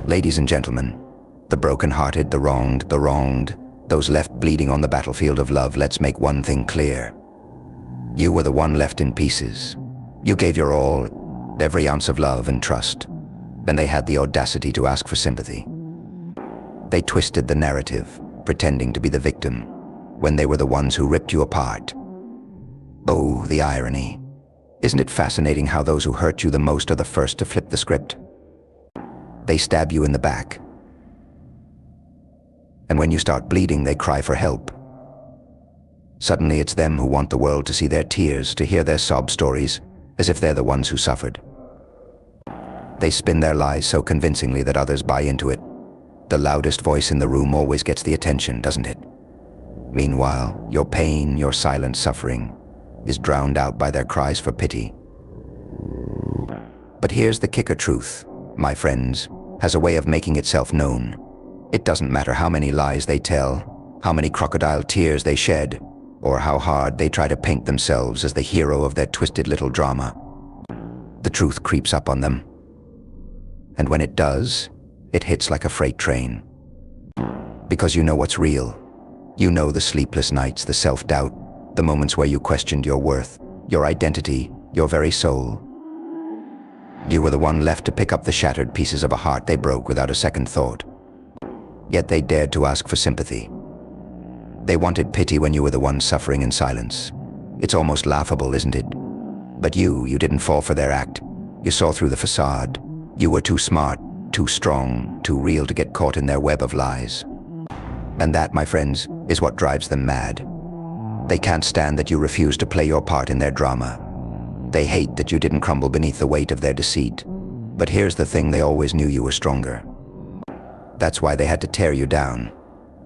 Ladies and gentlemen, the broken-hearted, the wronged, those left bleeding on the battlefield of love, let's make one thing clear. You were the one left in pieces. You gave your all, every ounce of love and trust. Then they had the audacity to ask for sympathy. They twisted the narrative, pretending to be the victim, when they were the ones who ripped you apart. Oh, the irony. Isn't it fascinating how those who hurt you the most are the first to flip the script? They stab you in the back. And when you start bleeding, they cry for help. Suddenly it's them who want the world to see their tears, to hear their sob stories, as if they're the ones who suffered. They spin their lies so convincingly that others buy into it. The loudest voice in the room always gets the attention, doesn't it? Meanwhile, your pain, your silent suffering, is drowned out by their cries for pity. But here's the kicker: truth, my friends, has a way of making itself known. It doesn't matter how many lies they tell, how many crocodile tears they shed, or how hard they try to paint themselves as the hero of their twisted little drama. The truth creeps up on them. And when it does, it hits like a freight train. Because you know what's real. You know the sleepless nights, the self-doubt, the moments where you questioned your worth, your identity, your very soul. You were the one left to pick up the shattered pieces of a heart they broke without a second thought. Yet they dared to ask for sympathy. They wanted pity when you were the one suffering in silence. It's almost laughable, isn't it? But you didn't fall for their act. You saw through the facade. You were too smart, too strong, too real to get caught in their web of lies. And that, my friends, is what drives them mad. They can't stand that you refuse to play your part in their drama. They hate that you didn't crumble beneath the weight of their deceit. But here's the thing: they always knew you were stronger. That's why they had to tear you down.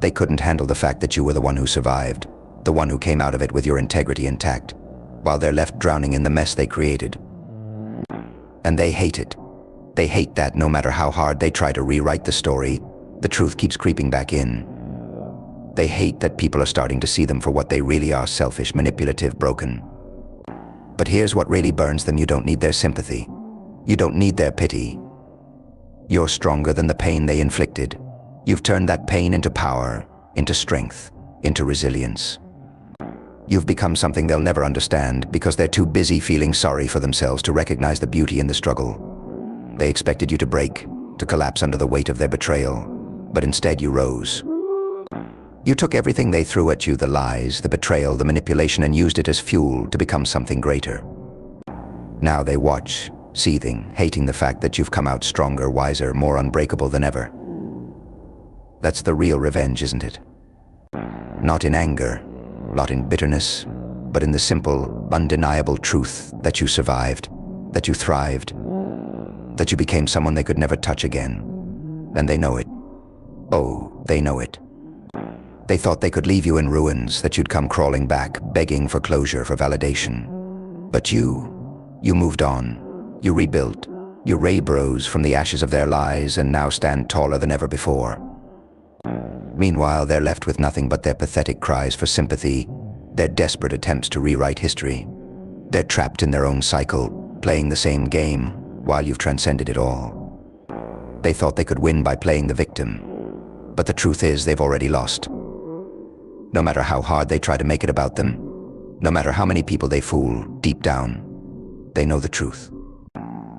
They couldn't handle the fact that you were the one who survived, the one who came out of it with your integrity intact, while they're left drowning in the mess they created. And they hate it. They hate that no matter how hard they try to rewrite the story, the truth keeps creeping back in. They hate that people are starting to see them for what they really are: selfish, manipulative, broken. But here's what really burns them: you don't need their sympathy. You don't need their pity. You're stronger than the pain they inflicted. You've turned that pain into power, into strength, into resilience. You've become something they'll never understand because they're too busy feeling sorry for themselves to recognize the beauty in the struggle. They expected you to break, to collapse under the weight of their betrayal, but instead you rose. You took everything they threw at you, the lies, the betrayal, the manipulation, and used it as fuel to become something greater. Now they watch, seething, hating the fact that you've come out stronger, wiser, more unbreakable than ever. That's the real revenge, isn't it? Not in anger, not in bitterness, but in the simple, undeniable truth that you survived, that you thrived, that you became someone they could never touch again. And they know it. Oh, they know it. They thought they could leave you in ruins, that you'd come crawling back, begging for closure, for validation. But you moved on. You rebuilt. You rose from the ashes of their lies and now stand taller than ever before. Meanwhile, they're left with nothing but their pathetic cries for sympathy, their desperate attempts to rewrite history. They're trapped in their own cycle, playing the same game, while you've transcended it all. They thought they could win by playing the victim, but the truth is they've already lost. No matter how hard they try to make it about them, no matter how many people they fool, deep down, they know the truth.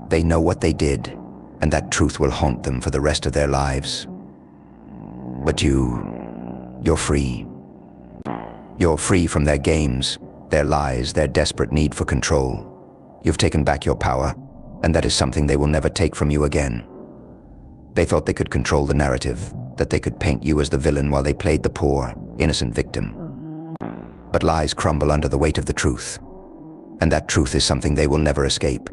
They know what they did, and that truth will haunt them for the rest of their lives. But you're free. You're free from their games, their lies, their desperate need for control. You've taken back your power, and that is something they will never take from you again. They thought they could control the narrative, that they could paint you as the villain while they played the poor, innocent victim. But lies crumble under the weight of the truth, and that truth is something they will never escape.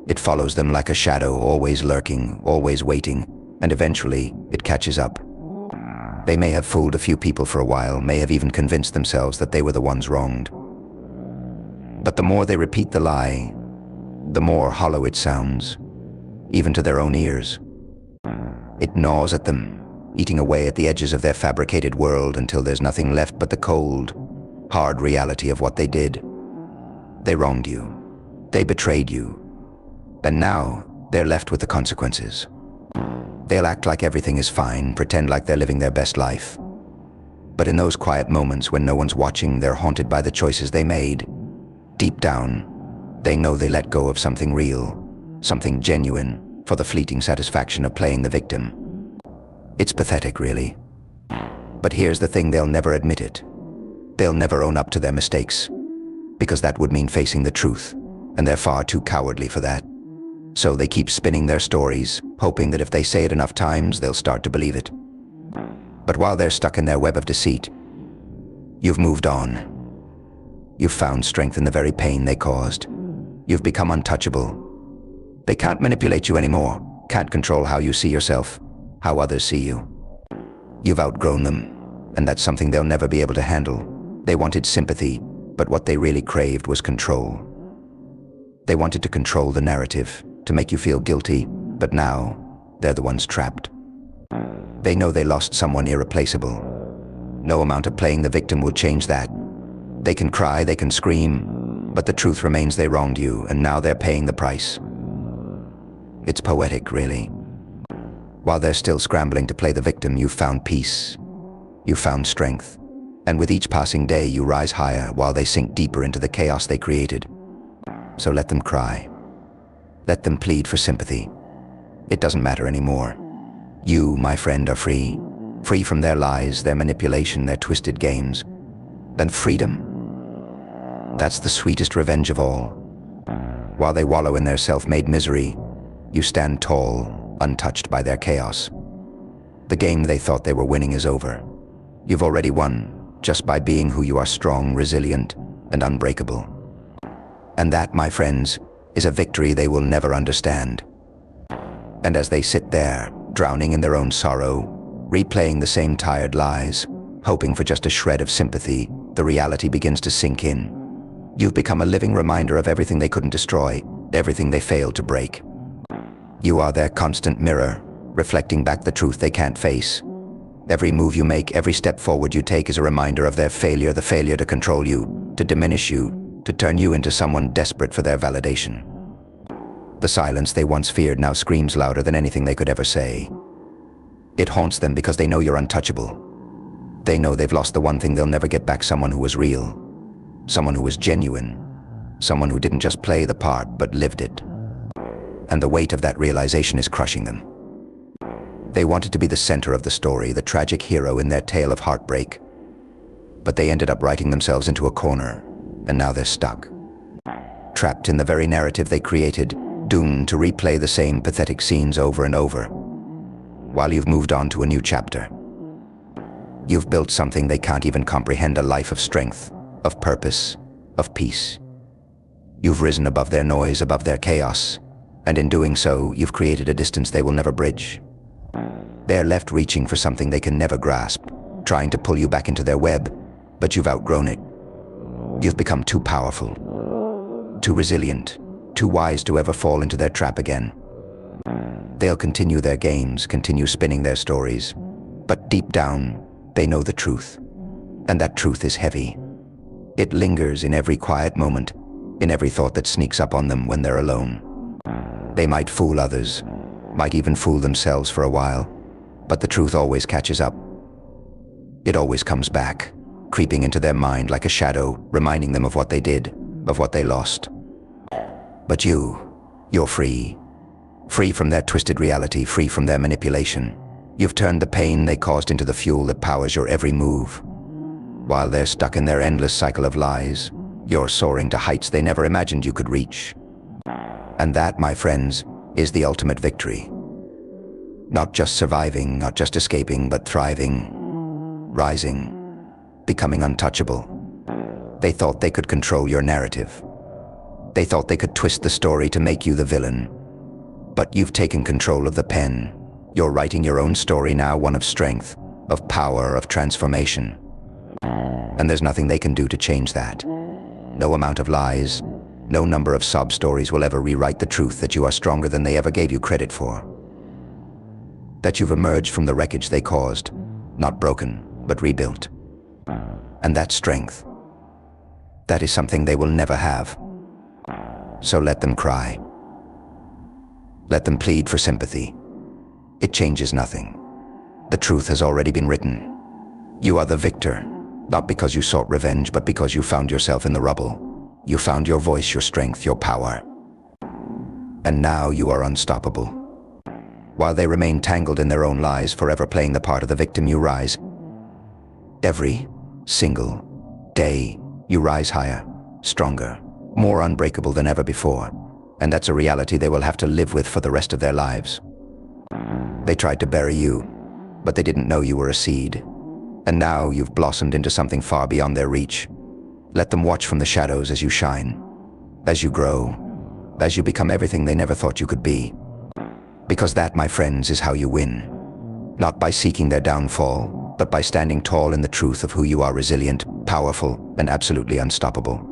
It follows them like a shadow, always lurking, always waiting, and eventually it catches up. They may have fooled a few people for a while, may have even convinced themselves that they were the ones wronged. But the more they repeat the lie, the more hollow it sounds, even to their own ears. It gnaws at them, eating away at the edges of their fabricated world until there's nothing left but the cold, hard reality of what they did. They wronged you. They betrayed you. And now they're left with the consequences. They'll act like everything is fine, pretend like they're living their best life. But in those quiet moments when no one's watching, they're haunted by the choices they made. Deep down, they know they let go of something real, something genuine, for the fleeting satisfaction of playing the victim. It's pathetic, really. But here's the thing, they'll never admit it. They'll never own up to their mistakes, because that would mean facing the truth, and they're far too cowardly for that. So they keep spinning their stories, hoping that if they say it enough times, they'll start to believe it. But while they're stuck in their web of deceit, you've moved on. You've found strength in the very pain they caused. You've become untouchable. They can't manipulate you anymore, can't control how you see yourself, how others see you. You've outgrown them, and that's something they'll never be able to handle. They wanted sympathy, but what they really craved was control. They wanted to control the narrative, to make you feel guilty, but now they're the ones trapped. They know they lost someone irreplaceable. No amount of playing the victim will change that. They can cry, they can scream, but the truth remains they wronged you, and now they're paying the price. It's poetic, really. While they're still scrambling to play the victim, you've found peace. You've found strength. And with each passing day, you rise higher while they sink deeper into the chaos they created. So let them cry. Let them plead for sympathy. It doesn't matter anymore. You, my friend, are free. Free from their lies, their manipulation, their twisted games. And freedom. That's the sweetest revenge of all. While they wallow in their self-made misery, you stand tall, untouched by their chaos. The game they thought they were winning is over. You've already won, just by being who you are, strong, resilient, and unbreakable. And that, my friends, is a victory they will never understand. And as they sit there, drowning in their own sorrow, replaying the same tired lies, hoping for just a shred of sympathy, the reality begins to sink in. You've become a living reminder of everything they couldn't destroy, everything they failed to break. You are their constant mirror, reflecting back the truth they can't face. Every move you make, every step forward you take is a reminder of their failure, the failure to control you, to diminish you, to turn you into someone desperate for their validation. The silence they once feared now screams louder than anything they could ever say. It haunts them because they know you're untouchable. They know they've lost the one thing they'll never get back, someone who was real, someone who was genuine, someone who didn't just play the part but lived it. And the weight of that realization is crushing them. They wanted to be the center of the story, the tragic hero in their tale of heartbreak. But they ended up writing themselves into a corner, and now they're stuck. Trapped in the very narrative they created, doomed to replay the same pathetic scenes over and over. While you've moved on to a new chapter. You've built something they can't even comprehend, a life of strength, of purpose, of peace. You've risen above their noise, above their chaos, and in doing so, you've created a distance they will never bridge. They're left reaching for something they can never grasp, trying to pull you back into their web, but you've outgrown it. You've become too powerful, too resilient, too wise to ever fall into their trap again. They'll continue their games, continue spinning their stories, but deep down, they know the truth, and that truth is heavy. It lingers in every quiet moment, in every thought that sneaks up on them when they're alone. They might fool others, might even fool themselves for a while, but the truth always catches up. It always comes back, creeping into their mind like a shadow, reminding them of what they did, of what they lost. But you're free. Free from their twisted reality, free from their manipulation. You've turned the pain they caused into the fuel that powers your every move. While they're stuck in their endless cycle of lies, you're soaring to heights they never imagined you could reach. And that, my friends, is the ultimate victory. Not just surviving, not just escaping, but thriving, rising, becoming untouchable. They thought they could control your narrative. They thought they could twist the story to make you the villain. But you've taken control of the pen. You're writing your own story now, one of strength, of power, of transformation. And there's nothing they can do to change that. No amount of lies, no number of sob stories will ever rewrite the truth that you are stronger than they ever gave you credit for. That you've emerged from the wreckage they caused, not broken, but rebuilt. And that strength, that is something they will never have. So let them cry. Let them plead for sympathy. It changes nothing. The truth has already been written. You are the victor, not because you sought revenge, but because you found yourself in the rubble. You found your voice, your strength, your power. And now you are unstoppable. While they remain tangled in their own lies, forever playing the part of the victim, you rise. Every single day, you rise higher, stronger, more unbreakable than ever before. And that's a reality they will have to live with for the rest of their lives. They tried to bury you, but they didn't know you were a seed. And now you've blossomed into something far beyond their reach. Let them watch from the shadows as you shine, as you grow, as you become everything they never thought you could be. Because that, my friends, is how you win. Not by seeking their downfall, but by standing tall in the truth of who you are: resilient, powerful, and absolutely unstoppable.